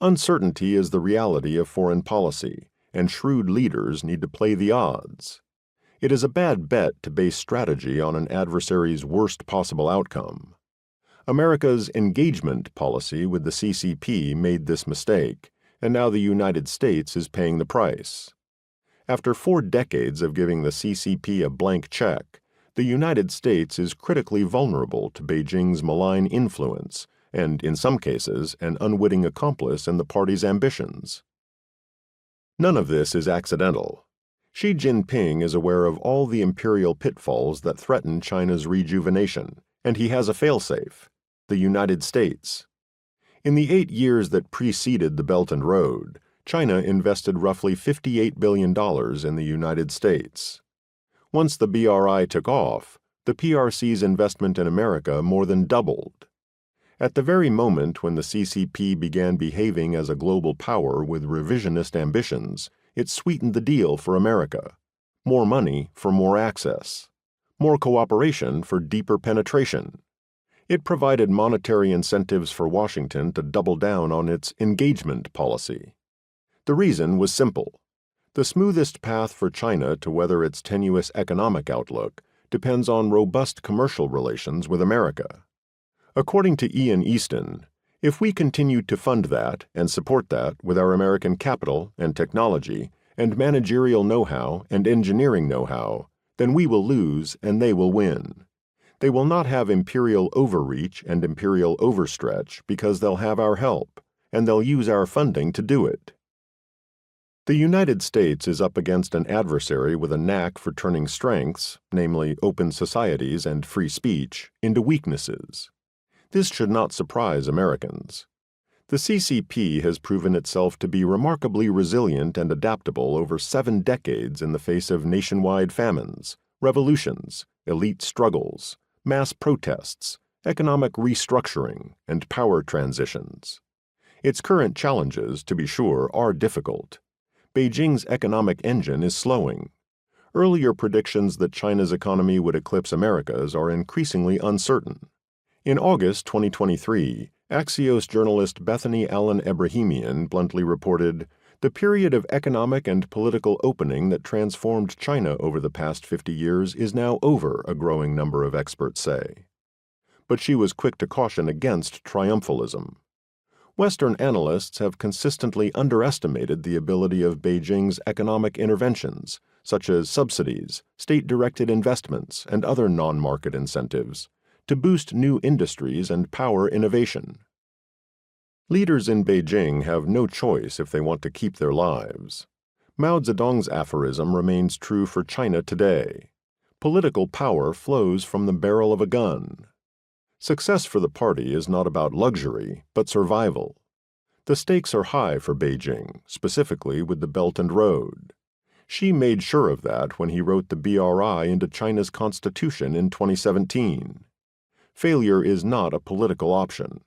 Uncertainty is the reality of foreign policy, and shrewd leaders need to play the odds. It is a bad bet to base strategy on an adversary's worst possible outcome. America's engagement policy with the CCP made this mistake, and now the United States is paying the price. After 4 decades of giving the CCP a blank check, the United States is critically vulnerable to Beijing's malign influence and, in some cases, an unwitting accomplice in the party's ambitions. None of this is accidental. Xi Jinping is aware of all the imperial pitfalls that threaten China's rejuvenation, and he has a failsafe: the United States. In the 8 years that preceded the Belt and Road, China invested roughly $58 billion in the United States. Once the BRI took off, the PRC's investment in America more than doubled. At the very moment when the CCP began behaving as a global power with revisionist ambitions, it sweetened the deal for America: more money for more access, more cooperation for deeper penetration. It provided monetary incentives for Washington to double down on its engagement policy. The reason was simple. The smoothest path for China to weather its tenuous economic outlook depends on robust commercial relations with America. According to Ian Easton, if we continue to fund that and support that with our American capital and technology and managerial know-how and engineering know-how, then we will lose and they will win. They will not have imperial overreach and imperial overstretch because they'll have our help, and they'll use our funding to do it. The United States is up against an adversary with a knack for turning strengths, namely open societies and free speech, into weaknesses. This should not surprise Americans. The CCP has proven itself to be remarkably resilient and adaptable over 7 decades in the face of nationwide famines, revolutions, elite struggles, mass protests, economic restructuring, and power transitions. Its current challenges, to be sure, are difficult. Beijing's economic engine is slowing. Earlier predictions that China's economy would eclipse America's are increasingly uncertain. In August 2023, Axios journalist Bethany Allen Ebrahimian bluntly reported, "The period of economic and political opening that transformed China over the past 50 years is now over," a growing number of experts say. But she was quick to caution against triumphalism. Western analysts have consistently underestimated the ability of Beijing's economic interventions, such as subsidies, state-directed investments, and other non-market incentives, to boost new industries and power innovation. Leaders in Beijing have no choice if they want to keep their lives. Mao Zedong's aphorism remains true for China today: political power flows from the barrel of a gun. Success for the party is not about luxury, but survival. The stakes are high for Beijing, specifically with the Belt and Road. Xi made sure of that when he wrote the BRI into China's constitution in 2017. Failure is not a political option.